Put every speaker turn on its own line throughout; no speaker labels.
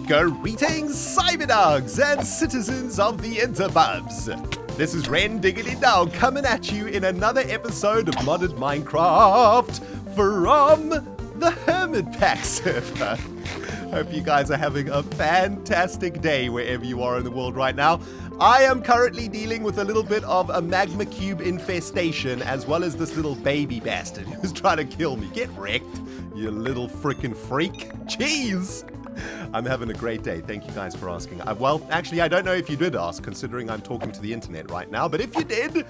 Greetings, cyberdogs and citizens of the interbubs. This is ReNDoG coming at you in another episode of Modded Minecraft from the HermitPack server. Hope you guys are having a fantastic day wherever you are in the world right now. I am currently dealing with a little bit of a magma cube infestation, as well as this little baby bastard who's trying to kill me. Get wrecked, you little freaking freak. Jeez. I'm having a great day. Thank you guys for asking. Well, actually, I don't know if you did ask, considering I'm talking to the internet right now. But if you did,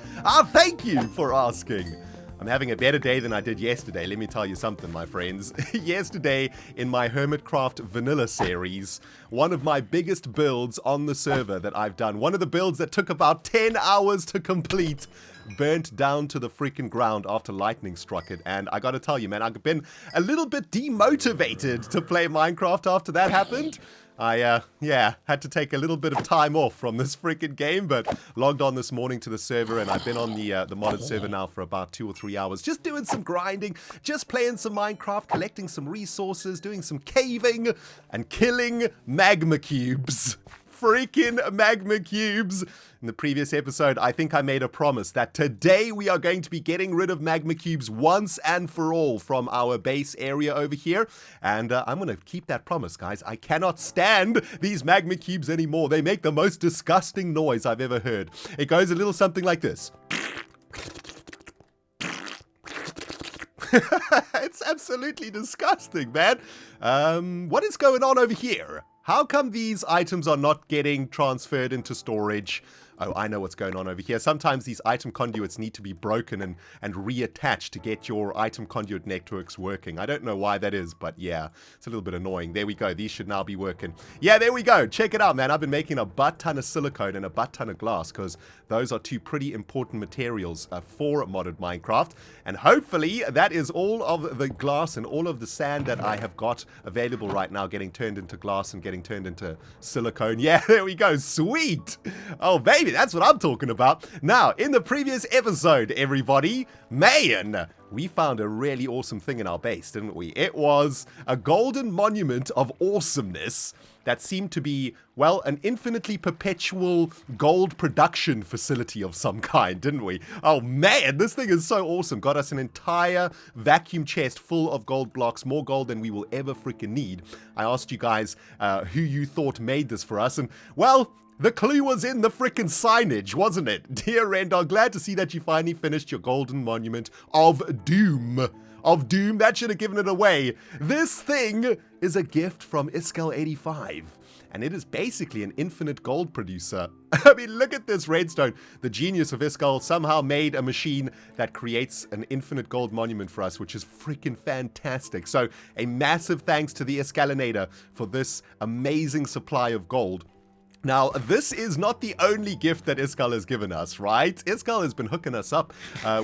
thank you for asking. I'm having a better day than I did yesterday. Let me tell you something, my friends. Yesterday, in my Hermitcraft Vanilla series, one of my biggest builds on the server that I've done, one of the builds that took about 10 hours to complete, burnt down to the freaking ground after lightning struck it. And I gotta tell you, man, I've been a little bit demotivated to play Minecraft after that happened. I had to take a little bit of time off from this freaking game, but logged on this morning to the server, and I've been on the modded server now for about 2 or 3 hours, just doing some grinding, just playing some Minecraft, collecting some resources, doing some caving, and killing magma cubes. Freaking magma cubes. In the previous episode, I think I made a promise that today we are going to be getting rid of magma cubes once and for all from our base area over here. And I'm going to keep that promise, guys. I cannot stand these magma cubes anymore. They make the most disgusting noise I've ever heard. It goes a little something like this. It's absolutely disgusting, man. What is going on over here? How come these items are not getting transferred into storage? Oh, I know what's going on over here. Sometimes these item conduits need to be broken and reattached to get your item conduit networks working. I don't know why that is, but yeah, it's a little bit annoying. There we go. These should now be working. Yeah, there we go. Check it out, man. I've been making a butt ton of silicone and a butt ton of glass because those are two pretty important materials for modded Minecraft. And hopefully that is all of the glass and all of the sand that I have got available right now getting turned into glass and getting turned into silicone. Yeah, there we go. Sweet. Oh, baby. That's what I'm talking about. Now, in the previous episode, everybody, man, we found a really awesome thing in our base, didn't we? It was a golden monument of awesomeness that seemed to be, well, an infinitely perpetual gold production facility of some kind, didn't we? Oh man, this thing is so awesome. Got us an entire vacuum chest full of gold blocks, more gold than we will ever freaking need. I asked you guys who you thought made this for us, and well, the clue was in the frickin' signage, wasn't it? Dear ReNDoG, glad to see that you finally finished your golden monument of doom. Of doom, that should have given it away. This thing is a gift from Iscal85, and it is basically an infinite gold producer. I mean, look at this redstone. The genius of Iscal somehow made a machine that creates an infinite gold monument for us, which is freaking fantastic. So, a massive thanks to the Iscalinator for this amazing supply of gold. Now, this is not the only gift that Iscal has given us, right? Iscal has been hooking us up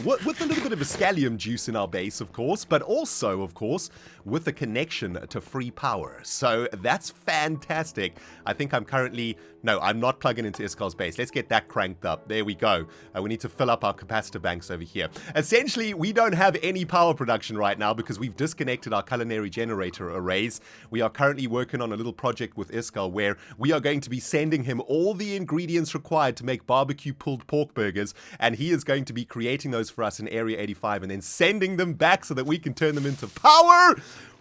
with a little bit of Iscalium juice in our base, of course, but also, of course, with a connection to free power. So that's fantastic. I think I'm currently... No, I'm not plugging into Iscal's base. Let's get that cranked up. There we go. We need to fill up our capacitor banks over here. Essentially, we don't have any power production right now because we've disconnected our culinary generator arrays. We are currently working on a little project with Iscal where we are going to be sending him all the ingredients required to make barbecue pulled pork burgers, and he is going to be creating those for us in Area 85 and then sending them back so that we can turn them into power.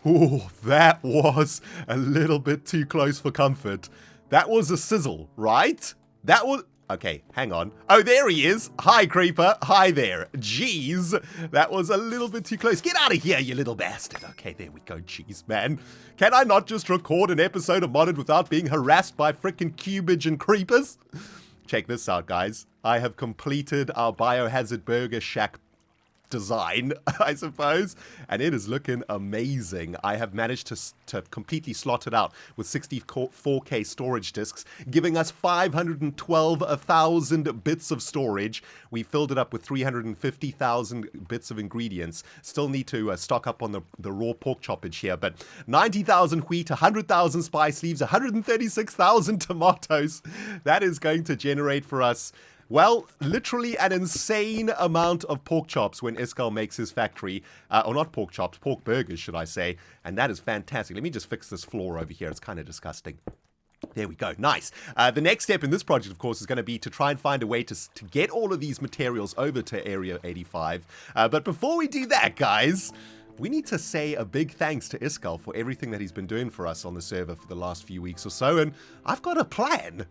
Oh, that was a little bit too close for comfort. That was a sizzle, right? That was... Okay, hang on. Oh, there he is. Hi, Creeper. Hi there. Jeez, that was a little bit too close. Get out of here, you little bastard. Okay, there we go. Jeez, man. Can I not just record an episode of Modded without being harassed by frickin' cubage and creepers? Check this out, guys. I have completed our Biohazard Burger Shack design, I suppose, and it is looking amazing. I have managed to completely slot it out with 64K storage disks, giving us 512,000 bits of storage. We filled it up with 350,000 bits of ingredients. Still need to stock up on the raw pork choppage here, but 90,000 wheat, 100,000 spice leaves, 136,000 tomatoes. That is going to generate for us Well, literally an insane amount of pork chops when Iskal makes his factory. Or not pork chops, pork burgers, should I say. And that is fantastic. Let me just fix this floor over here. It's kind of disgusting. There we go. Nice. The next step in this project, of course, is going to be to try and find a way to get all of these materials over to Area 85. But before we do that, guys, we need to say a big thanks to Iskal for everything that he's been doing for us on the server for the last few weeks or so. And I've got a plan.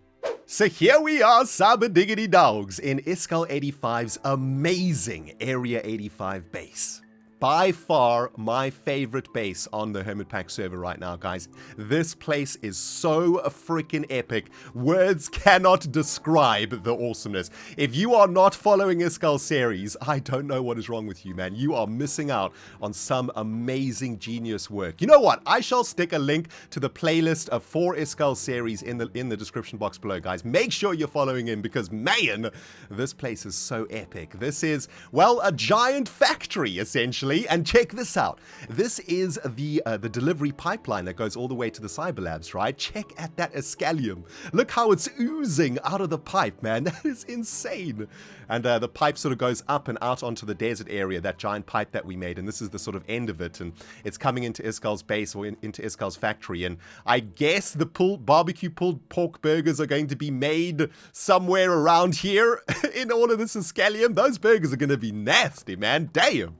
So here we are, Sabadiggity Dogs, in Iskal 85's amazing Area 85 base. By far my favorite base on the HermitPack server right now, guys. This place is so freaking epic. Words cannot describe the awesomeness. If you are not following Iskal's series, I don't know what is wrong with you, man. You are missing out on some amazing genius work. You know what? I shall stick a link to the playlist of 4 Iskal series in the description box below, guys. Make sure you're following him because, man, this place is so epic. This is, well, a giant factory, essentially. And check this out. This is the delivery pipeline that goes all the way to the cyber labs, right? Check at that escalium. Look how it's oozing out of the pipe, man. That is insane. And the pipe sort of goes up and out onto the desert area, that giant pipe that we made. And this is the sort of end of it. And it's coming into Iskal's base or into Iskal's factory. And I guess the barbecue pulled pork burgers are going to be made somewhere around here in all of this escalium. Those burgers are going to be nasty, man. Damn.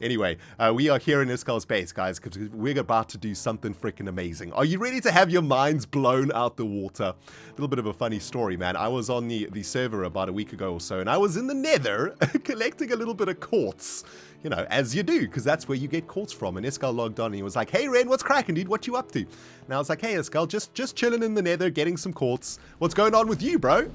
Anyway, we are here in Iskal's base, guys, because we're about to do something freaking amazing. Are you ready to have your minds blown out the water? A little bit of a funny story, man. I was on the server about a week ago or so, and I was in the nether collecting a little bit of quartz. You know, as you do, because that's where you get quartz from. And Iskal logged on and he was like, hey, Ren, what's cracking, dude? What you up to? And I was like, hey, Iskal, just chilling in the nether, getting some quartz. What's going on with you, bro?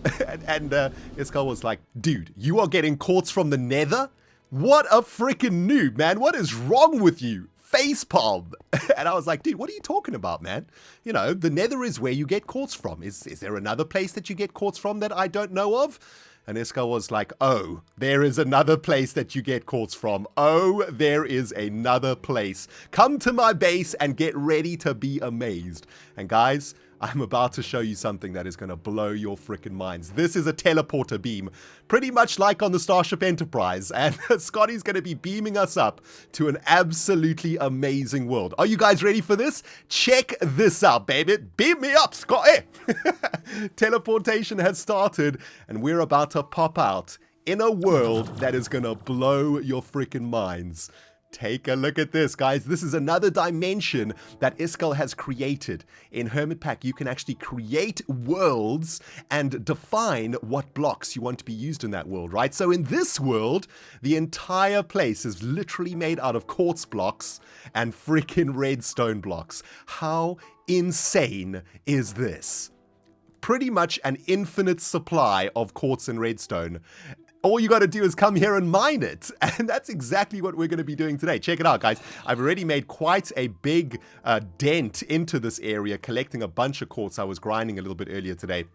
and Iskal was like, dude, you are getting quartz from the nether? What a freaking noob, man. What is wrong with you? Facepalm. And I was like, dude, what are you talking about, man? You know, the nether is where you get quartz from. Is there another place that you get quartz from that I don't know of? And Iskal was like, oh, there is another place that you get quartz from. Oh, there is another place. Come to my base and get ready to be amazed. And guys, I'm about to show you something that is going to blow your freaking minds. This is a teleporter beam, pretty much like on the Starship Enterprise. And Scotty's going to be beaming us up to an absolutely amazing world. Are you guys ready for this? Check this out, baby. Beam me up, Scotty. Teleportation has started, and we're about to pop out in a world that is going to blow your freaking minds. Take a look at this, guys. This is another dimension that Iskal has created. In HermitPack, you can actually create worlds and define what blocks you want to be used in that world, right? So in this world, the entire place is literally made out of quartz blocks and freaking redstone blocks. How insane is this? Pretty much an infinite supply of quartz and redstone. All you got to do is come here and mine it. And that's exactly what we're going to be doing today. Check it out, guys. I've already made quite a big dent into this area, collecting a bunch of quartz. I was grinding a little bit earlier today.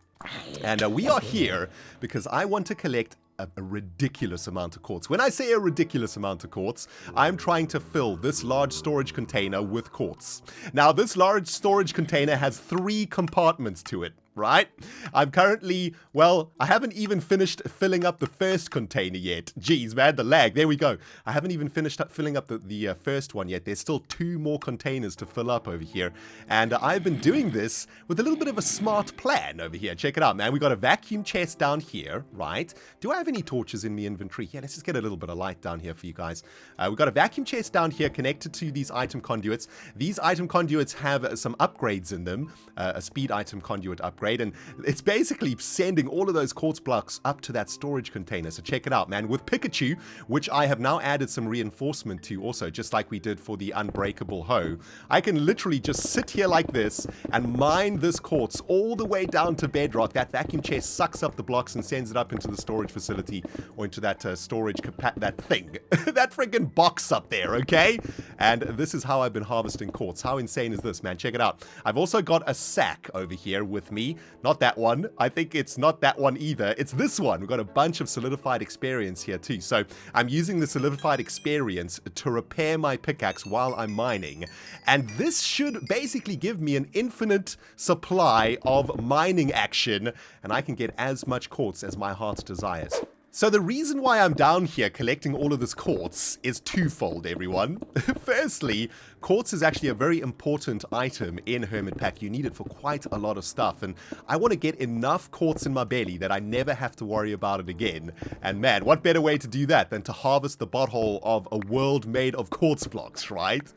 And we are here because I want to collect a ridiculous amount of quartz. When I say a ridiculous amount of quartz, I'm trying to fill this large storage container with quartz. Now, this large storage container has 3 compartments to it. Right? I'm currently, well, I haven't even finished filling up the first container yet. Jeez, man, the lag. There we go. I haven't even finished filling up the first one yet. There's still 2 more containers to fill up over here. And I've been doing this with a little bit of a smart plan over here. Check it out, man. We got a vacuum chest down here, right? Do I have any torches in the inventory? Yeah, let's just get a little bit of light down here for you guys. We've got a vacuum chest down here connected to these item conduits. These item conduits have some upgrades in them. A speed item conduit upgrade. And it's basically sending all of those quartz blocks up to that storage container. So check it out, man. With Pikachu, which I have now added some reinforcement to also, just like we did for the unbreakable hoe, I can literally just sit here like this and mine this quartz all the way down to bedrock. That vacuum chest sucks up the blocks and sends it up into the storage facility or into that storage that thing, that freaking box up there, okay? And this is how I've been harvesting quartz. How insane is this, man? Check it out. I've also got a sack over here with me. actually not that one. I think it's not that one either. It's this one. We've got a bunch of solidified experience here too. So I'm using the solidified experience to repair my pickaxe while I'm mining. And this should basically give me an infinite supply of mining action, and I can get as much quartz as my heart desires. So the reason why I'm down here collecting all of this quartz is twofold, everyone. Firstly, quartz is actually a very important item in HermitPack. You need it for quite a lot of stuff, and I want to get enough quartz in my belly that I never have to worry about it again. And man, what better way to do that than to harvest the butthole of a world made of quartz blocks, right?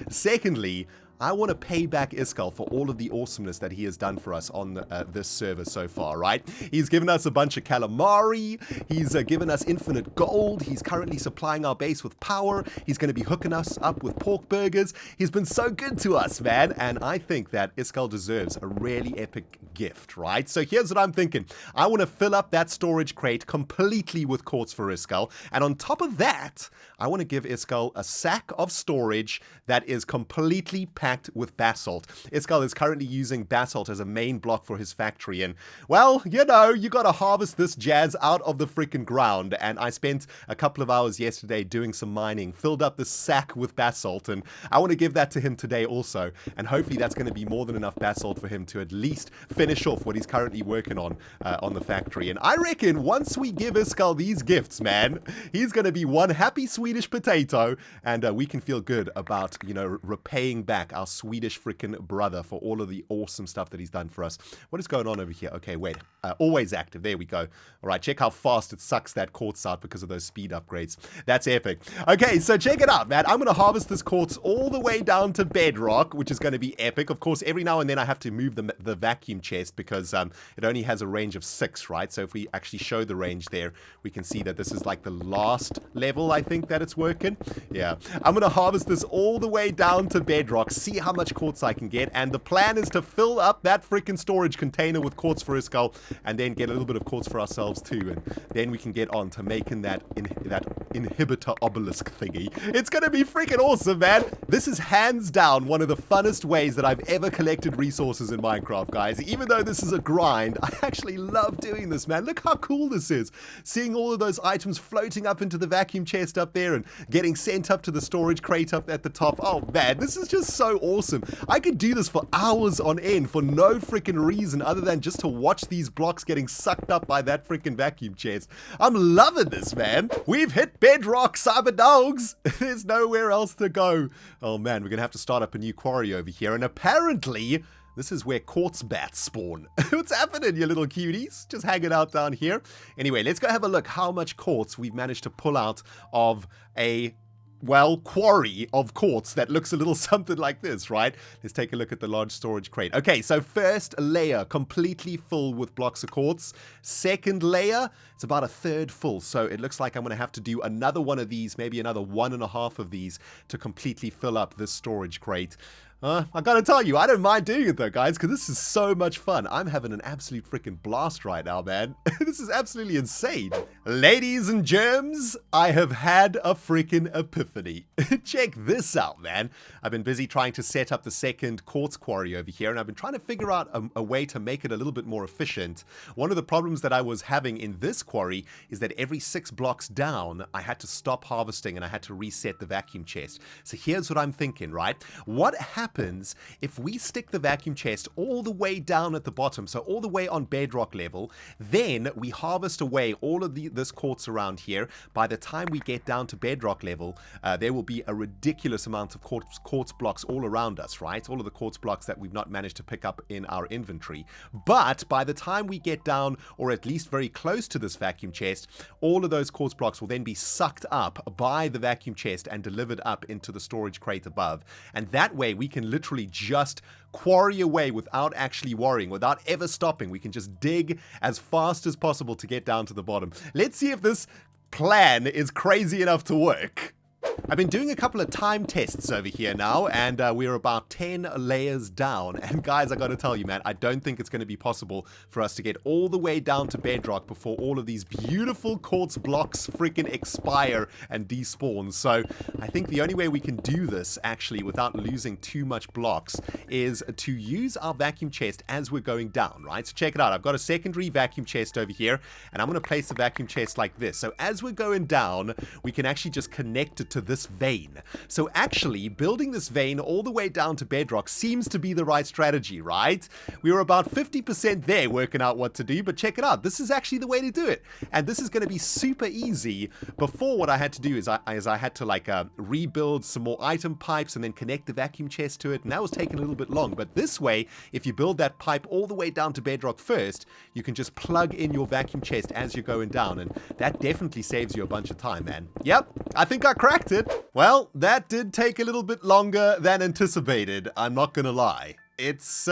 Secondly, I want to pay back Iskall for all of the awesomeness that he has done for us on this server so far, right? He's given us a bunch of calamari. He's given us infinite gold. He's currently supplying our base with power. He's going to be hooking us up with pork burgers. He's been so good to us, man. And I think that Iskall deserves a really epic gift, right? So here's what I'm thinking. I want to fill up that storage crate completely with quartz for Iskall. And on top of that, I want to give Iskall a sack of storage that is completely packed with basalt. Iskall is currently using basalt as a main block for his factory, and well, you know, you gotta harvest this jazz out of the freaking ground. And I spent a couple of hours yesterday doing some mining, filled up this sack with basalt, and I want to give that to him today also, and hopefully that's going to be more than enough basalt for him to at least finish off what he's currently working on the factory. And I reckon once we give Iskall these gifts, man, he's going to be one happy Swedish potato, and we can feel good about, you know, repaying back our Swedish freaking brother for all of the awesome stuff that he's done for us. What is going on over here? Okay, wait. Always active. There we go. All right, check how fast it sucks that quartz out because of those speed upgrades. That's epic. Okay, so check it out, man. I'm going to harvest this quartz all the way down to bedrock, which is going to be epic. Of course, every now and then I have to move the vacuum chest because it only has a range of 6, right? So if we actually show the range there, we can see that this is like the last level, I think, that it's working. Yeah. I'm going to harvest this all the way down to bedrock, see how much quartz I can get, and the plan is to fill up that freaking storage container with quartz for Iskall, and then get a little bit of quartz for ourselves too, and then we can get on to making that inhibitor obelisk thingy. It's gonna be freaking awesome, man. This is hands down one of the funnest ways that I've ever collected resources in Minecraft, guys. Even though this is a grind, I actually love doing this, man. Look how cool this is. Seeing all of those items floating up into the vacuum chest up there and getting sent up to the storage crate up at the top. Oh man, this is just so awesome. I could do this for hours on end for no freaking reason other than just to watch these blocks getting sucked up by that freaking vacuum chest. I'm loving this, man. We've hit bedrock, cyber dogs. There's nowhere else to go. Oh man, we're gonna have to start up a new quarry over here, and apparently this is where quartz bats spawn. What's happening, you little cuties? Just hanging out down here. Anyway, let's go have a look how much quartz we've managed to pull out of a, well, quarry of quartz that looks a little something like this, right? Let's take a look at the large storage crate. Okay, so first layer, completely full with blocks of quartz. Second layer, it's about a third full. So it looks like I'm going to have to do another one of these, maybe another 1.5 of these to completely fill up this storage crate. I gotta tell you, I don't mind doing it though, guys, because this is so much fun. I'm having an absolute freaking blast right now, man. This is absolutely insane. Ladies and germs, I have had a freaking epiphany. Check this out, man. I've been busy trying to set up the second quartz quarry over here, and I've been trying to figure out a way to make it a little bit more efficient. One of the problems that I was having in this quarry is that every 6 blocks down, I had to stop harvesting and I had to reset the vacuum chest. So here's what I'm thinking, right? What happens if we stick the vacuum chest all the way down at the bottom, so all the way on bedrock level, then we harvest away all of this quartz around here. By the time we get down to bedrock level, there will be a ridiculous amount of quartz blocks all around us, right? All of the quartz blocks that we've not managed to pick up in our inventory. But by the time we get down, or at least very close to this vacuum chest, all of those quartz blocks will then be sucked up by the vacuum chest and delivered up into the storage crate above. And that way we can literally just quarry away without actually worrying, without ever stopping. We can just dig as fast as possible to get down to the bottom. Let's see if this plan is crazy enough to work. I've been doing a couple of time tests over here now, and we're about 10 layers down. And guys, I gotta tell you, man, I don't think it's going to be possible for us to get all the way down to bedrock before all of these beautiful quartz blocks freaking expire and despawn. So I think the only way we can do this, actually, without losing too much blocks, is to use our vacuum chest as we're going down, right? So check it out. I've got a secondary vacuum chest over here, and I'm going to place the vacuum chest like this. So as we're going down, we can actually just connect it to this vein. So actually, building this vein all the way down to bedrock seems to be the right strategy, right? We were about 50% there working out what to do, but check it out. This is actually the way to do it. And this is going to be super easy. Before, what I had to do is I had to like rebuild some more item pipes and then connect the vacuum chest to it. And that was taking a little bit long. But this way, if you build that pipe all the way down to bedrock first, you can just plug in your vacuum chest as you're going down. And that definitely saves you a bunch of time, man. Yep, I think I cracked it. Well, that did take a little bit longer than anticipated, I'm not gonna lie. It's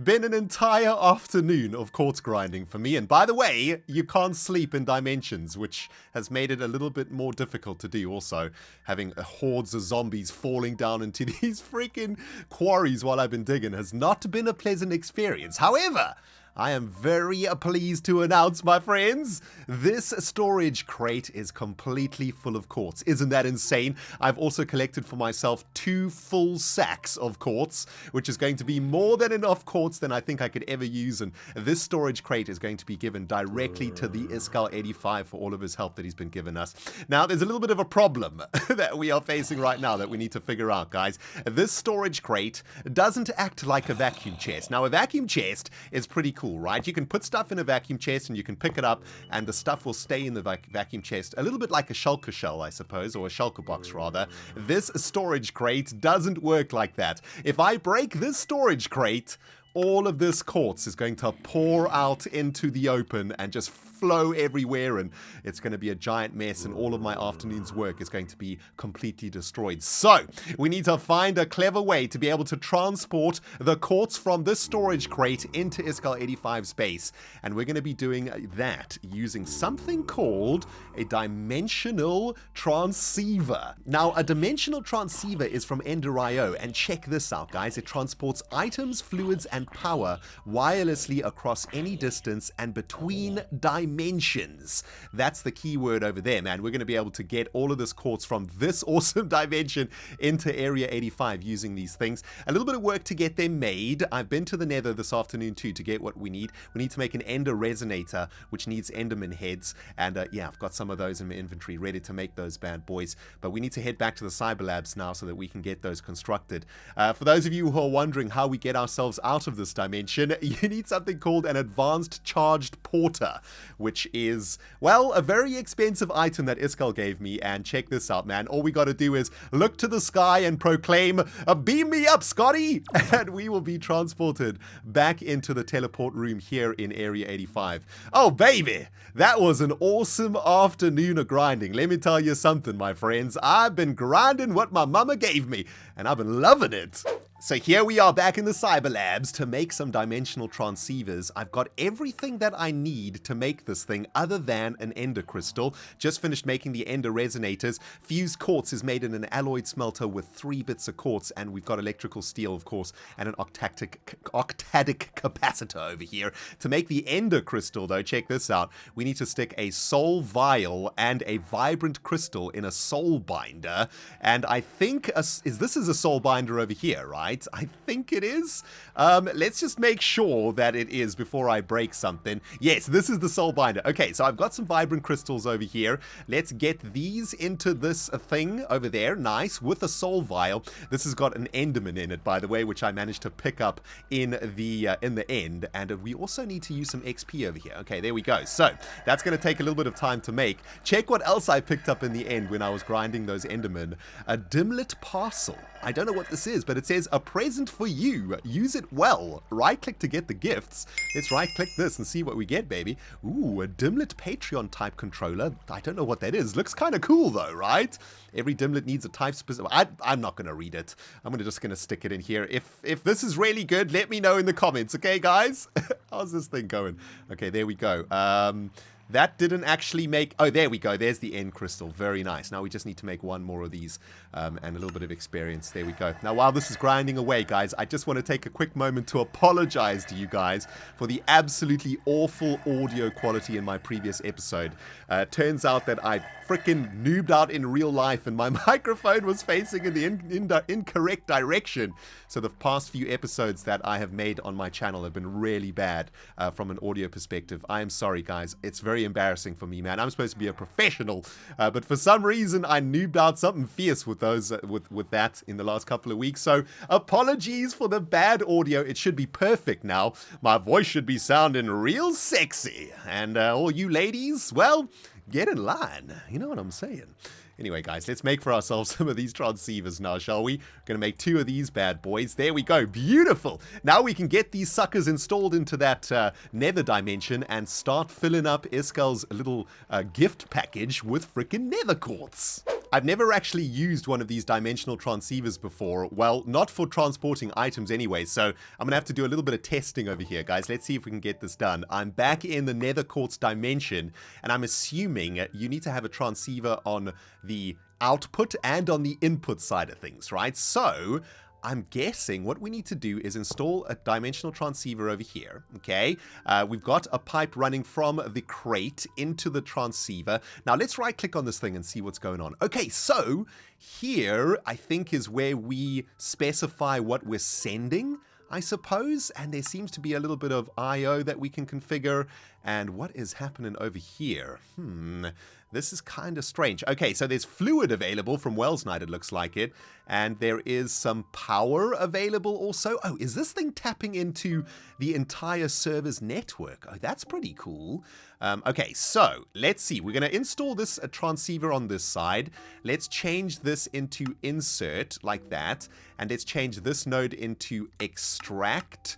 been an entire afternoon of quartz grinding for me, and by the way, you can't sleep in dimensions, which has made it a little bit more difficult to do also, having hordes of zombies falling down into these freaking quarries while I've been digging has not been a pleasant experience. However, I am very pleased to announce, my friends, this storage crate is completely full of quartz. Isn't that insane? I've also collected for myself 2 full sacks of quartz, which is going to be more than enough quartz than I think I could ever use, and this storage crate is going to be given directly to the Iskal85 for all of his help that he's been giving us. Now, there's a little bit of a problem that we are facing right now that we need to figure out, guys. This storage crate doesn't act like a vacuum chest. Now, a vacuum chest is pretty cool, right? You can put stuff in a vacuum chest and you can pick it up and the stuff will stay in the vacuum chest, a little bit like a shulker shell, I suppose, or a shulker box rather. This storage crate doesn't work like that. If I break this storage crate, all of this quartz is going to pour out into the open and just flow everywhere, and it's going to be a giant mess, and all of my afternoon's work is going to be completely destroyed. So we need to find a clever way to be able to transport the quartz from this storage crate into Iskal85's base, and we're going to be doing that using something called a dimensional transceiver. Now, a dimensional transceiver is from Ender.io, and check this out, guys. It transports items, fluids, and power wirelessly across any distance and between dimensions. That's the key word over there, man. We're going to be able to get all of this quartz from this awesome dimension into Area 85 using these things. A little bit of work to get them made. I've been to the nether this afternoon too to get what we need. We need to make an ender resonator, which needs enderman heads, and yeah, I've got some of those in my inventory ready to make those bad boys, but we need to head back to the cyber labs now so that we can get those constructed. For those of you who are wondering how we get ourselves out of this dimension, you need something called an advanced charged porter, which is, well, a very expensive item that Iskal gave me. And check this out, man. All we got to do is look to the sky and proclaim, beam me up, Scotty! And we will be transported back into the teleport room here in Area 85. Oh, baby! That was an awesome afternoon of grinding. Let me tell you something, my friends. I've been grinding what my mama gave me, and I've been loving it. So here we are back in the cyber labs to make some dimensional transceivers. I've got everything that I need to make this thing other than an ender crystal. Just finished making the ender resonators. Fused quartz is made in an alloyed smelter with 3 bits of quartz, and we've got electrical steel, of course, and an octadic capacitor over here. To make the ender crystal, though, check this out. We need to stick a soul vial and a vibrant crystal in a soul binder, and I think this is a soul binder over here, right? I think it is. Let's just make sure that it is before I break something. Yes, this is the soul binder. Okay, so I've got some vibrant crystals over here. Let's get these into this thing over there. Nice, with a soul vial. This has got an enderman in it, by the way, which I managed to pick up in the end. And we also need to use some XP over here. Okay, there we go. So that's going to take a little bit of time to make. Check what else I picked up in the end when I was grinding those endermen. A dimlet parcel. I don't know what this is, but it says a present for you. Use it well. Right click to get the gifts. Let's right click this and see what we get, baby. Ooh, a dimlet Patreon type controller. I don't know what that is. Looks kind of cool though, right? Every dimlet needs a type specific. I'm not going to read it. I'm just going to stick it in here. If this is really good, let me know in the comments, okay, guys? How's this thing going? Okay, there we go. That didn't actually make... Oh, there we go. There's the end crystal. Very nice. Now we just need to make one more of these and a little bit of experience. There we go. Now, while this is grinding away, guys, I just want to take a quick moment to apologize to you guys for the absolutely awful audio quality in my previous episode. Turns out that I freaking noobed out in real life and my microphone was facing in the incorrect direction. So the past few episodes that I have made on my channel have been really bad from an audio perspective. I am sorry, guys. It's very embarrassing for me, man. I'm supposed to be a professional, but for some reason I noobed out something fierce with those with that in the last couple of weeks. So apologies for the bad audio. It should be perfect now. My voice should be sounding real sexy. And all you ladies, well, get in line. You know what I'm saying? Anyway, guys, let's make for ourselves some of these transceivers now, shall we? We're going to make 2 of these bad boys. There we go. Beautiful. Now we can get these suckers installed into that nether dimension and start filling up Eskel's little gift package with freaking nether quartz. I've never actually used one of these dimensional transceivers before. Well, not for transporting items anyway, so I'm going to have to do a little bit of testing over here, guys. Let's see if we can get this done. I'm back in the nether quartz dimension, and I'm assuming you need to have a transceiver on the output and on the input side of things, right? So I'm guessing what we need to do is install a dimensional transceiver over here, okay? We've got a pipe running from the crate into the transceiver. Now let's right click on this thing and see what's going on. Okay, so here I think is where we specify what we're sending, I suppose, and there seems to be a little bit of I/O that we can configure. And what is happening over here? This is kind of strange. Okay, so there's fluid available from Welsknight, it looks like it, and there is some power available also. Oh, is this thing tapping into the entire server's network? Oh, that's pretty cool. Okay, so let's see. We're going to install this transceiver on this side. Let's change this into insert like that, and let's change this node into extract.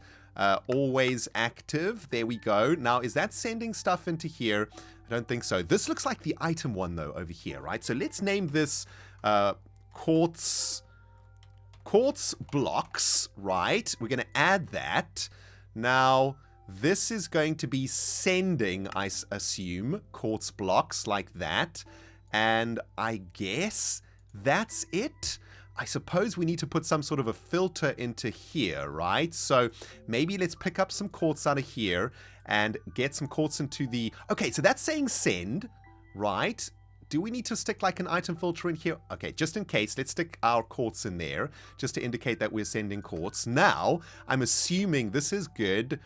Always active. There we go. Now, is that sending stuff into here? I don't think so. This looks like the item one, though, over here, right? So let's name this Quartz blocks, right? We're going to add that. Now, this is going to be sending, I assume, Quartz blocks like that. And I guess that's it. I suppose we need to put some sort of a filter into here, right? So maybe let's pick up some quartz out of here and get some quartz into the... Okay, so that's saying send, right? Do we need to stick like an item filter in here? Okay, just in case, let's stick our quartz in there just to indicate that we're sending quartz. Now, I'm assuming this is good.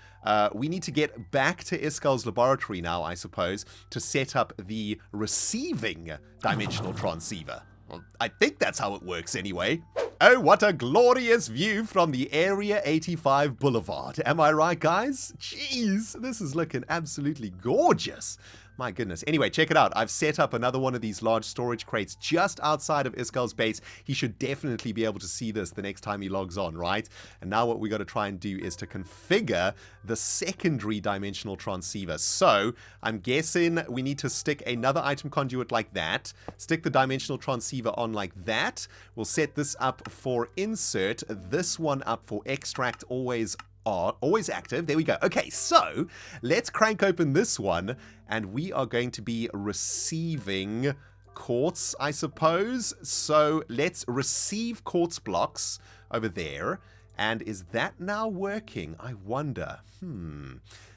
We need to get back to Eskel's laboratory now, I suppose, to set up the receiving dimensional transceiver. Well, I think that's how it works anyway. Oh, what a glorious view from the Area 85 Boulevard. Am I right, guys? Jeez, this is looking absolutely gorgeous. My goodness. Anyway, check it out. I've set up another one of these large storage crates just outside of Eskel's base. He should definitely be able to see this the next time he logs on, right? And now what we got to try and do is to configure the secondary dimensional transceiver. So I'm guessing we need to stick another item conduit like that, stick the dimensional transceiver on like that. We'll set this up for insert, this one up for extract, always active. There we go. Okay, so let's crank open this one, and we are going to be receiving quartz, I suppose. So let's receive quartz blocks over there. And is that now working? I wonder.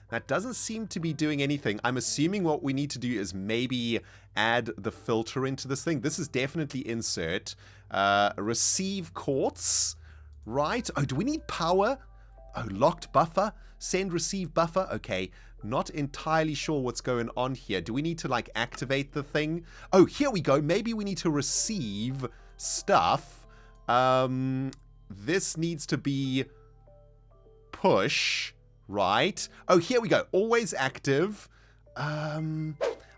That doesn't seem to be doing anything. I'm assuming what we need to do is maybe add the filter into this thing. This is definitely insert. Receive quartz, right? Oh, do we need power? Oh, locked buffer, send receive buffer. Okay, not entirely sure what's going on here. Do we need to like activate the thing? Oh, here we go. Maybe we need to receive stuff. This needs to be push, right? Oh, here we go. Always active.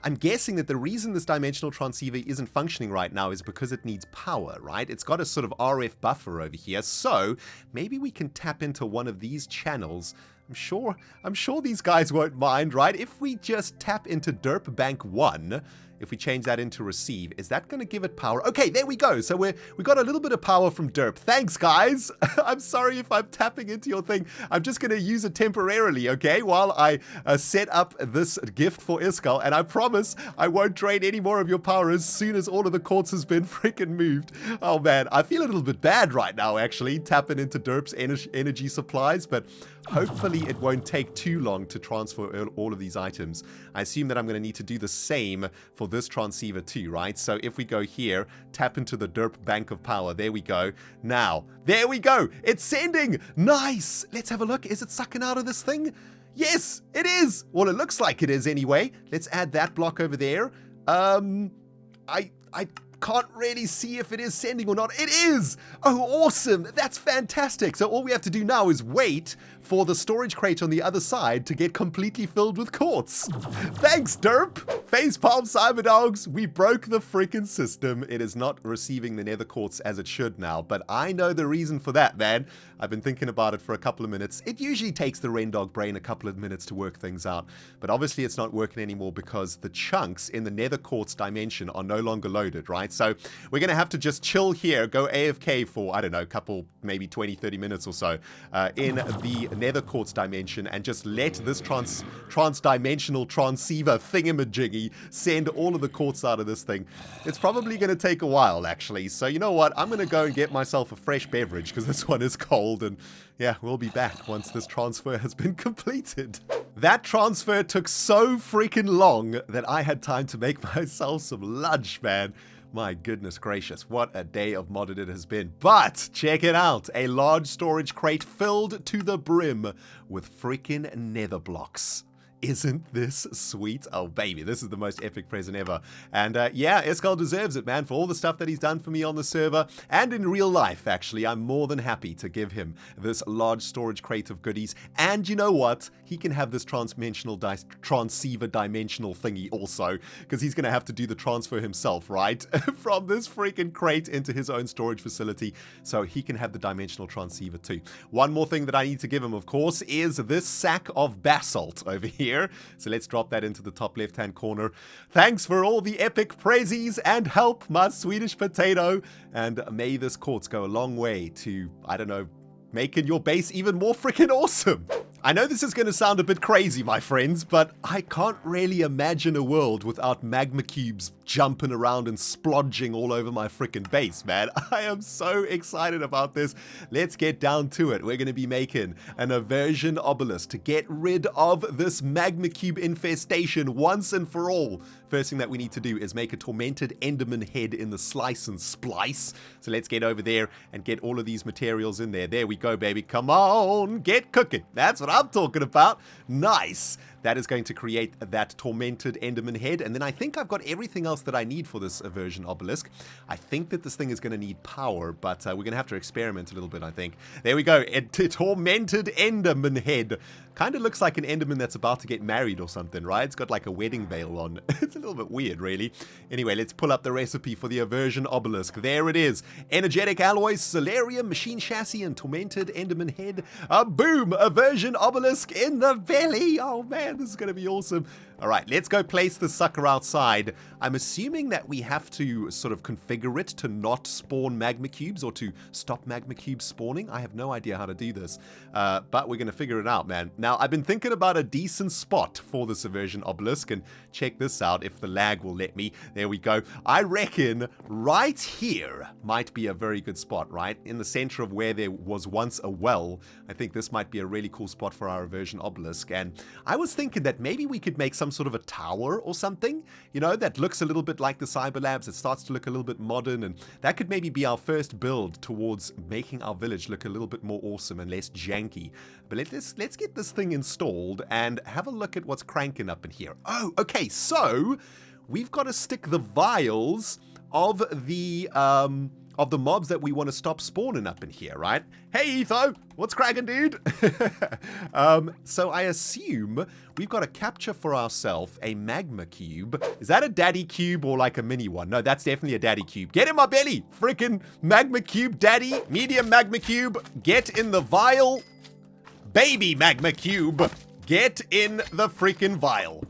I'm guessing that the reason this dimensional transceiver isn't functioning right now is because it needs power, right? It's got a sort of RF buffer over here, so maybe we can tap into one of these channels. I'm sure these guys won't mind, right? If we just tap into Derp Bank 1, if we change that into receive, is that going to give it power? Okay, there we go. So we got a little bit of power from derp. Thanks, guys. I'm sorry if I'm tapping into your thing. I'm just going to use it temporarily, okay, while I set up this gift for Iskal, and I promise I won't drain any more of your power as soon as all of the quartz has been freaking moved. Oh, man, I feel a little bit bad right now, actually, tapping into derp's energy supplies, but hopefully it won't take too long to transfer all of these items. I assume that I'm going to need to do the same for this transceiver too, right? So if we go here, tap into the derp bank of power. There we go. Now, there we go. It's sending. Nice. Let's have a look. Is it sucking out of this thing? Yes, it is. Well, it looks like it is anyway. Let's add that block over there. I can't really see if it is sending or not. It is! Oh, awesome! That's fantastic! So all we have to do now is wait for the storage crate on the other side to get completely filled with quartz. Thanks, derp! Facepalm cyberdogs, we broke the freaking system. It is not receiving the nether quartz as it should now, but I know the reason for that, man. I've been thinking about it for a couple of minutes. It usually takes the ReNDoG brain a couple of minutes to work things out, but obviously it's not working anymore because the chunks in the nether quartz dimension are no longer loaded, right? So we're going to have to just chill here, go AFK for, I don't know, a couple, maybe 20, 30 minutes or so in the nether quartz dimension and just let this trans-dimensional transceiver thingamajiggy send all of the quartz out of this thing. It's probably going to take a while, actually. So you know what? I'm going to go and get myself a fresh beverage because this one is cold, and yeah, we'll be back once this transfer has been completed. That transfer took so freaking long that I had time to make myself some lunch, man. My goodness gracious, what a day of modded it has been. But check it out, a large storage crate filled to the brim with freaking nether blocks. Isn't this sweet? Oh, baby, this is the most epic present ever. And yeah, Iskal deserves it, man, for all the stuff that he's done for me on the server and in real life, actually. I'm more than happy to give him this large storage crate of goodies. And you know what? He can have this transceiver dimensional thingy also, because he's going to have to do the transfer himself, right? From this freaking crate into his own storage facility. So he can have the dimensional transceiver too. One more thing that I need to give him, of course, is this sack of basalt over here. So let's drop that into the top left-hand corner. Thanks for all the epic prezzies and help, my Swedish potato. And may this quartz go a long way to, I don't know, making your base even more freaking awesome. I know this is going to sound a bit crazy, my friends, but I can't really imagine a world without magma cubes jumping around and splodging all over my freaking base, man. I am so excited about this. Let's get down to it. We're going to be making an Aversion obelisk to get rid of this magma cube infestation once and for all. First thing that we need to do is make a tormented enderman head in the slice and splice. So let's get over there and get all of these materials in there. There we go, baby. Come on, get cooking. That's what I'm talking about. Nice. That is going to create that tormented enderman head. And then I think I've got everything else that I need for this Aversion obelisk. I think that this thing is going to need power, but we're going to have to experiment a little bit, I think. There we go. A tormented enderman head. Kind of looks like an enderman that's about to get married or something, right? It's got like a wedding veil on. It's a little bit weird, really. Anyway, let's pull up the recipe for the Aversion obelisk. There it is. Energetic alloys, solarium, machine chassis, and tormented enderman head. Boom! Aversion obelisk in the belly. Oh, man. This is going to be awesome. All right, let's go place the sucker outside. I'm assuming that we have to sort of configure it to not spawn magma cubes or to stop magma cubes spawning. I have no idea how to do this, but we're going to figure it out, man. Now, I've been thinking about a decent spot for this Aversion obelisk, and check this out if the lag will let me. There we go. I reckon right here might be a very good spot, right? In the center of where there was once a well. I think this might be a really cool spot for our Aversion obelisk, and I was thinking that maybe we could make some sort of a tower or something, you know, that looks a little bit like the Cyber Labs. It starts to look a little bit modern, and that could maybe be our first build towards making our village look a little bit more awesome and less janky. But let's get this thing installed and have a look at what's cranking up in here. Oh, okay, so we've got to stick the vials of the mobs that we want to stop spawning up in here, right? Hey, Etho! What's cracking, dude? So I assume we've got to capture for ourselves a magma cube. Is that a daddy cube or like a mini one? No, that's definitely a daddy cube. Get in my belly! Freaking magma cube daddy! Medium magma cube! Get in the vial! Baby magma cube! Get in the freaking vial!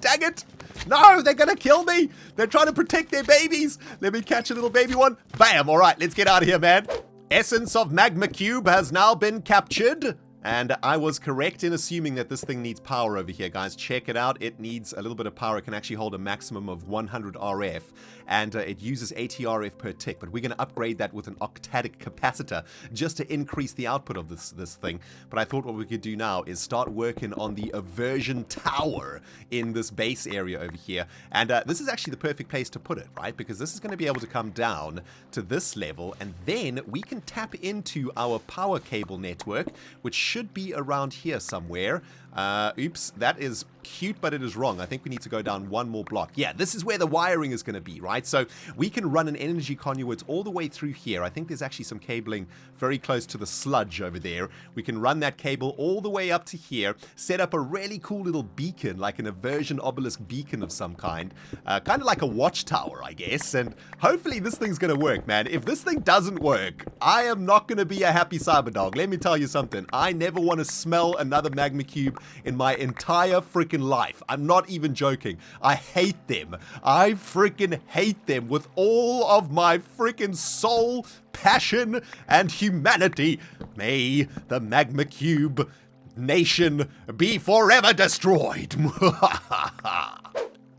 Dang it! No, they're going to kill me. They're trying to protect their babies. Let me catch a little baby one. Bam. All right, let's get out of here, man. Essence of Magma Cube has now been captured. And I was correct in assuming that this thing needs power over here, guys. Check it out. It needs a little bit of power. It can actually hold a maximum of 100 RF. And it uses 80 RF per tick. But we're going to upgrade that with an octadic capacitor just to increase the output of this thing. But I thought what we could do now is start working on the Aversion tower in this base area over here. And this is actually the perfect place to put it, right? Because this is going to be able to come down to this level. And then we can tap into our power cable network, which should be around here somewhere. Oops, that is cute, but it is wrong. I think we need to go down one more block. Yeah, this is where the wiring is going to be, right? So we can run an energy conduit all the way through here. I think there's actually some cabling very close to the sludge over there. We can run that cable all the way up to here, set up a really cool little beacon, like an Aversion obelisk beacon of some kind. Kind of like a watchtower, I guess. And hopefully this thing's going to work, man. If this thing doesn't work, I am not going to be a happy cyberdog. Let me tell you something. I never want to smell another magma cube in my entire freaking life. I'm not even joking. I hate them. I freaking hate them with all of my freaking soul, passion, and humanity. May the magma cube nation be forever destroyed.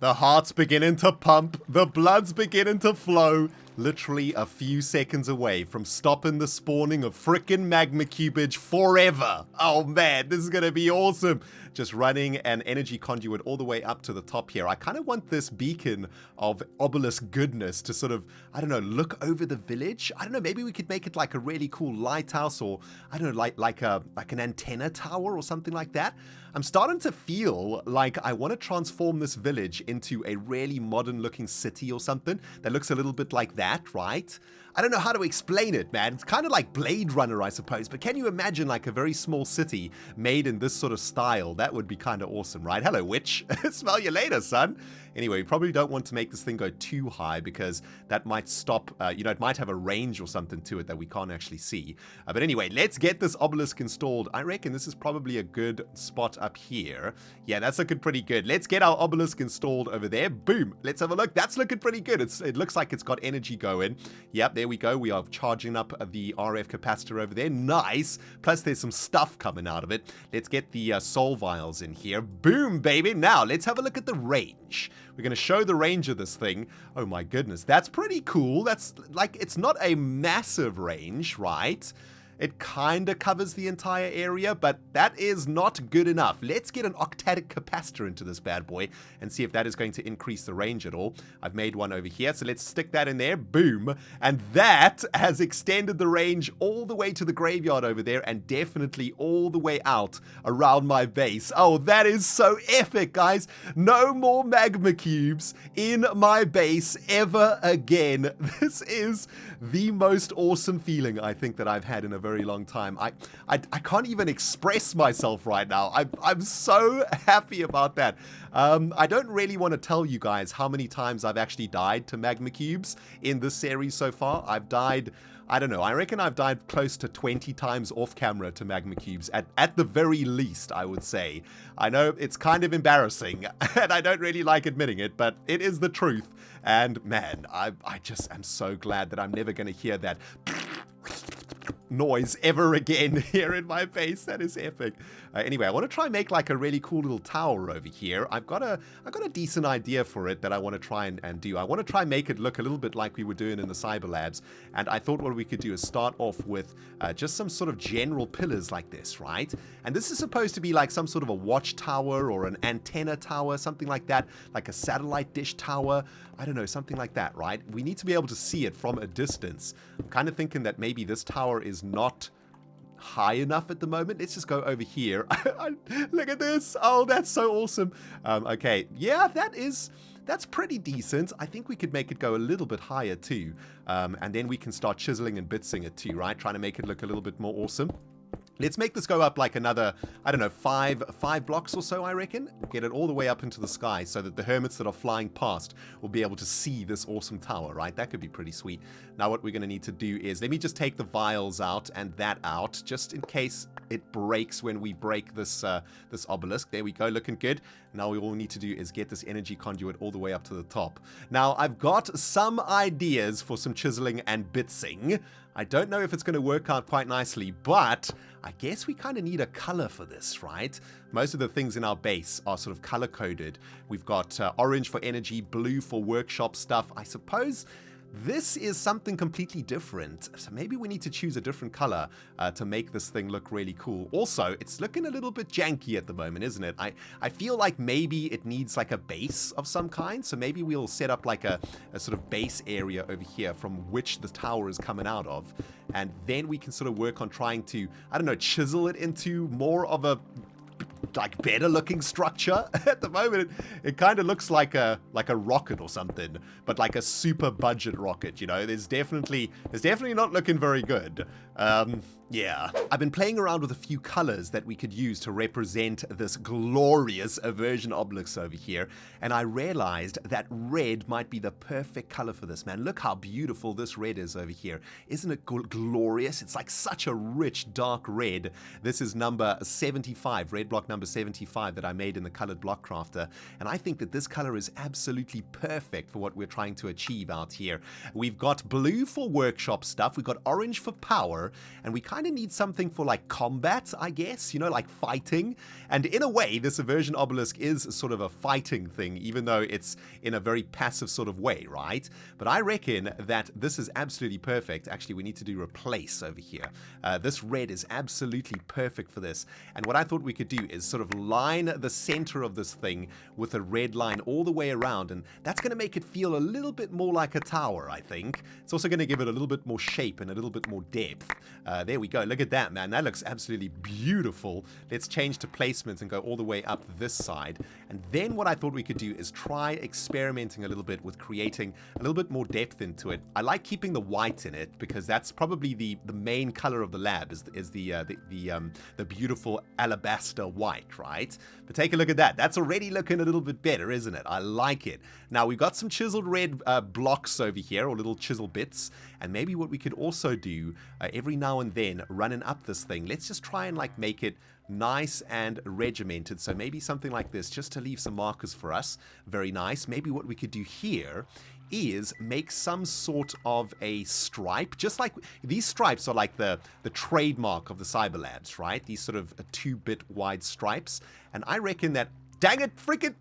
The heart's beginning to pump. The blood's beginning to flow. Literally a few seconds away from stopping the spawning of frickin' magma cubage forever. Oh man, this is gonna be awesome. Just running an energy conduit all the way up to the top here. I kind of want this beacon of obelisk goodness to sort of, I don't know, look over the village. I don't know, maybe we could make it like a really cool lighthouse, or I don't know, like an antenna tower or something like that. I'm starting to feel like I want to transform this village into a really modern looking city or something that looks a little bit like that, right? I don't know how to explain it, man. It's kind of like Blade Runner, I suppose. But can you imagine like a very small city made in this sort of style? That would be kind of awesome, right? Hello, witch. Smell you later, son. Anyway, we probably don't want to make this thing go too high because that might stop, it might have a range or something to it that we can't actually see. But anyway, let's get this obelisk installed. I reckon this is probably a good spot up here. Yeah, that's looking pretty good. Let's get our obelisk installed over there. Boom. Let's have a look. That's looking pretty good. It looks like it's got energy going. Yep, there we go. We are charging up the RF capacitor over there. Nice. Plus, there's some stuff coming out of it. Let's get the soul vials in here. Boom, baby. Now, let's have a look at the range. We're going to show the range of this thing. Oh my goodness, that's pretty cool. That's like, it's not a massive range, right? It kind of covers the entire area, but that is not good enough. Let's get an octadic capacitor into this bad boy and see if that is going to increase the range at all. I've made one over here, so let's stick that in there. Boom. And that has extended the range all the way to the graveyard over there and definitely all the way out around my base. Oh, that is so epic, guys. No more magma cubes in my base ever again. This is the most awesome feeling I think that I've had in a very long time. I can't even express myself right now. I'm so happy about that. I don't really want to tell you guys how many times I've actually died to magma cubes in this series so far. I've died, I don't know, I reckon I've died close to 20 times off camera to magma cubes at the very least, I would say. I know it's kind of embarrassing and I don't really like admitting it, but it is the truth. And man, I just am so glad that I'm never going to hear that noise ever again here in my face. That is epic. Anyway, I want to try and make like a really cool little tower over here. I've got a decent idea for it that I want to try and do. I want to try and make it look a little bit like we were doing in the Cyber Labs. And I thought what we could do is start off with just some sort of general pillars like this, right? And this is supposed to be like some sort of a watchtower or an antenna tower, something like that, like a satellite dish tower. I don't know, something like that, right? We need to be able to see it from a distance. I'm kind of thinking that maybe this tower is not high enough at the moment. Let's just go over here. Look at this. Oh, that's so awesome. Okay, yeah, that's pretty decent. I think we could make it go a little bit higher too. And then we can start chiseling and bitsing it too, right? Trying to make it look a little bit more awesome. Let's make this go up like another, I don't know, five blocks or so, I reckon. Get it all the way up into the sky so that the hermits that are flying past will be able to see this awesome tower, right? That could be pretty sweet. Now what we're going to need to do is, let me just take the vials out and that out, just in case it breaks when we break this this obelisk. There we go, looking good. Now all we need to do is get this energy conduit all the way up to the top. Now, I've got some ideas for some chiseling and bitsing. I don't know if it's going to work out quite nicely, but I guess we kind of need a color for this, right? Most of the things in our base are sort of color-coded. We've got orange for energy, blue for workshop stuff. I suppose this is something completely different, so maybe we need to choose a different color to make this thing look really cool. Also, it's looking a little bit janky at the moment, isn't it? I feel like maybe it needs like a base of some kind, so maybe we'll set up like a sort of base area over here from which the tower is coming out of, and then we can sort of work on trying to, I don't know, chisel it into more of a like better looking structure. At the moment it kind of looks like a rocket or something, but like a super budget rocket, you know. It's definitely not looking very good. Yeah, I've been playing around with a few colors that we could use to represent this glorious Aversion obelisk over here, and I realized that red might be the perfect color for this, man. Look how beautiful this red is over here. Isn't it glorious? It's like such a rich dark red. This is number 75, red block number 75 that I made in the colored block crafter, and I think that this color is absolutely perfect for what we're trying to achieve out here. We've got blue for workshop stuff, we've got orange for power, and we kind of need something for like combat, I guess, you know, like fighting. And in a way, this Aversion obelisk is sort of a fighting thing, even though it's in a very passive sort of way, right? But I reckon that this is absolutely perfect. Actually, we need to do replace over here. This red is absolutely perfect for this. And what I thought we could do is sort of line the center of this thing with a red line all the way around, and that's going to make it feel a little bit more like a tower, I think. It's also going to give it a little bit more shape and a little bit more depth. There we go. Look at that, man. That looks absolutely beautiful. Let's change to placement and go all the way up this side. And then what I thought we could do is try experimenting a little bit with creating a little bit more depth into it. I like keeping the white in it because that's probably the main color of the lab is the beautiful alabaster white, right? But take a look at that. That's already looking a little bit better, isn't it? I like it. Now we've got some chiseled red blocks over here, or little chisel bits, and maybe what we could also do every now and then running up this thing, let's just try and like make it nice and regimented. So maybe something like this, just to leave some markers for us. Very nice. Maybe what we could do here is make some sort of a stripe, just like these stripes are like the trademark of the Cyber Labs, right? These sort of 2-bit wide stripes. And I reckon that, dang it, freaking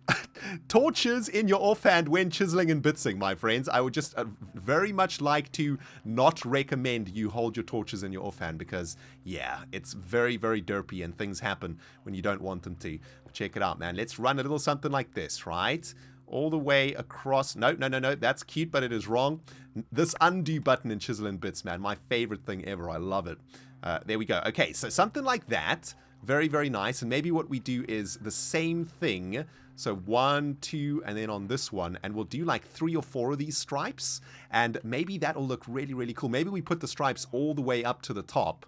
torches in your offhand when chiseling and bitsing, my friends. I would just very much like to not recommend you hold your torches in your offhand because, yeah, it's very, very derpy and things happen when you don't want them to. But check it out, man. Let's run a little something like this, right? All the way across. No, that's cute, but it is wrong. This undo button in Chisel and Bits, man, my favorite thing ever. I love it. There we go. Okay, so something like that. Very, very nice. And maybe what we do is the same thing. So 1, 2, and then on this one, and we'll do like 3 or 4 of these stripes, and maybe that'll look really, really cool. Maybe we put the stripes all the way up to the top.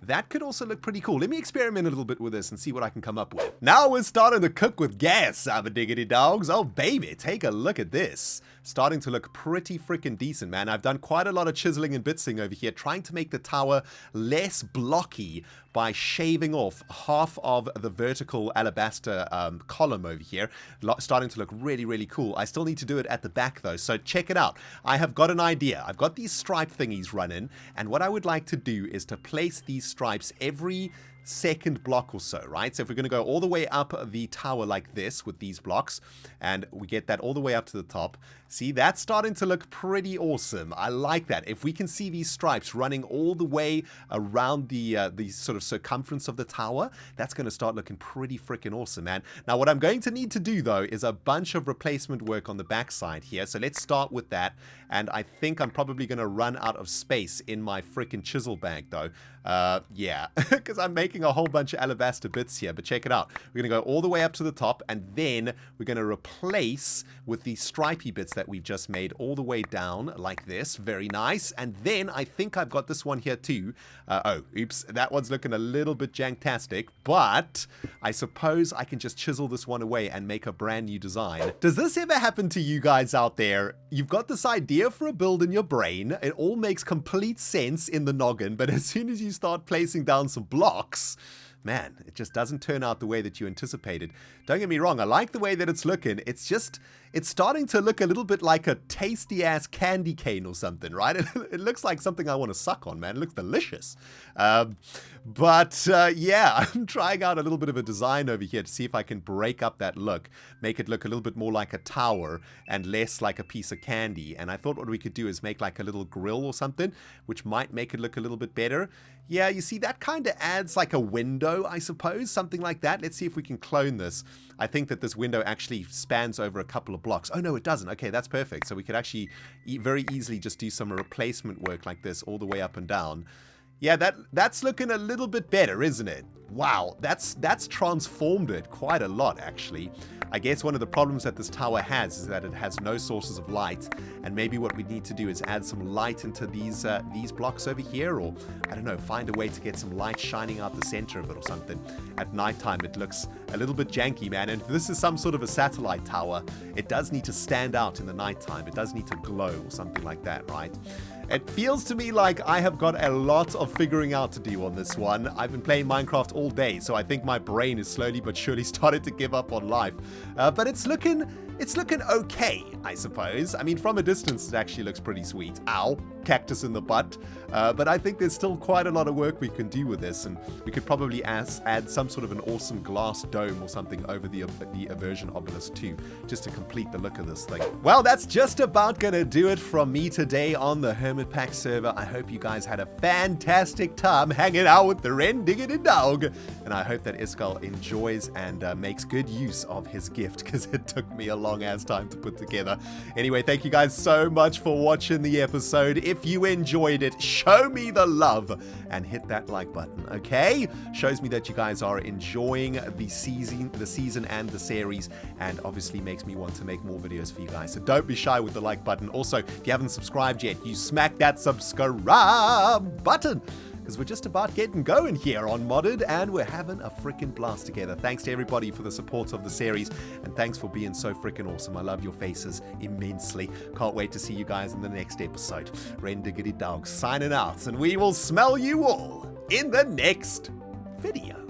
That could also look pretty cool. Let me experiment a little bit with this and see what I can come up with. Now we're starting to cook with gas, diggity dogs. Oh, baby, take a look at this. Starting to look pretty freaking decent, man. I've done quite a lot of chiseling and bitsing over here, trying to make the tower less blocky by shaving off half of the vertical alabaster column over here. Starting to look really, really cool. I still need to do it at the back, though, so check it out. I have got an idea. I've got these stripe thingies running, and what I would like to do is to place these stripes every second block or so, right? So if we're going to go all the way up the tower like this with these blocks, and we get that all the way up to the top, see, that's starting to look pretty awesome. I like that. If we can see these stripes running all the way around the sort of circumference of the tower, that's going to start looking pretty freaking awesome, man. Now, what I'm going to need to do, though, is a bunch of replacement work on the backside here. So let's start with that, and I think I'm probably going to run out of space in my freaking chisel bag, though. Yeah, because I'm making a whole bunch of alabaster bits here, but check it out. We're going to go all the way up to the top, and then we're going to replace with these stripy bits that we've just made all the way down like this. Very nice. And then I think I've got this one here too. Oh, oops, that one's looking a little bit janktastic, but I suppose I can just chisel this one away and make a brand new design. Does this ever happen to you guys out there? You've got this idea for a build in your brain. It all makes complete sense in the noggin, but as soon as you start placing down some blocks, man, it just doesn't turn out the way that you anticipated. Don't get me wrong, I like the way that it's looking. It's starting to look a little bit like a tasty-ass candy cane or something, right? It looks like something I want to suck on, man. It looks delicious. Yeah, I'm trying out a little bit of a design over here to see if I can break up that look, make it look a little bit more like a tower and less like a piece of candy. And I thought what we could do is make like a little grill or something, which might make it look a little bit better. Yeah, you see, that kind of adds like a window, I suppose, something like that. Let's see if we can clone this. I think that this window actually spans over a couple of blocks. Oh, no, it doesn't. Okay, that's perfect. So we could actually very easily just do some replacement work like this all the way up and down. Yeah, that's looking a little bit better, isn't it? Wow, that's transformed it quite a lot, actually. I guess one of the problems that this tower has is that it has no sources of light, and maybe what we need to do is add some light into these blocks over here, or, I don't know, find a way to get some light shining out the center of it or something. At nighttime, it looks a little bit janky, man, and if this is some sort of a satellite tower, it does need to stand out in the nighttime. It does need to glow or something like that, right? It feels to me like I have got a lot of figuring out to do on this one. I've been playing Minecraft all day, so I think my brain is slowly but surely started to give up on life. But it's looking okay, I suppose. I mean, from a distance, it actually looks pretty sweet. Ow, cactus in the butt. But I think there's still quite a lot of work we can do with this, and we could probably add some sort of an awesome glass dome or something over the Aversion obelisk too, just to complete the look of this thing. Well, that's just about gonna do it from me today on the HermitPack server. I hope you guys had a fantastic time hanging out with the ReNDoG, and I hope that Iskall enjoys and makes good use of his gift, because it took me a long ass time to put together. Anyway, thank you guys so much for watching the episode. If you enjoyed it, show me the love and hit that like button, okay? Shows me that you guys are enjoying the season and the series, and obviously makes me want to make more videos for you guys. So don't be shy with the like button. Also, if you haven't subscribed yet, you smack that subscribe button, because we're just about getting going here on Modded, and we're having a freaking blast together. Thanks to everybody for the support of the series, and thanks for being so freaking awesome. I love your faces immensely. Can't wait to see you guys in the next episode. ReNDoG signing out, and we will smell you all in the next video.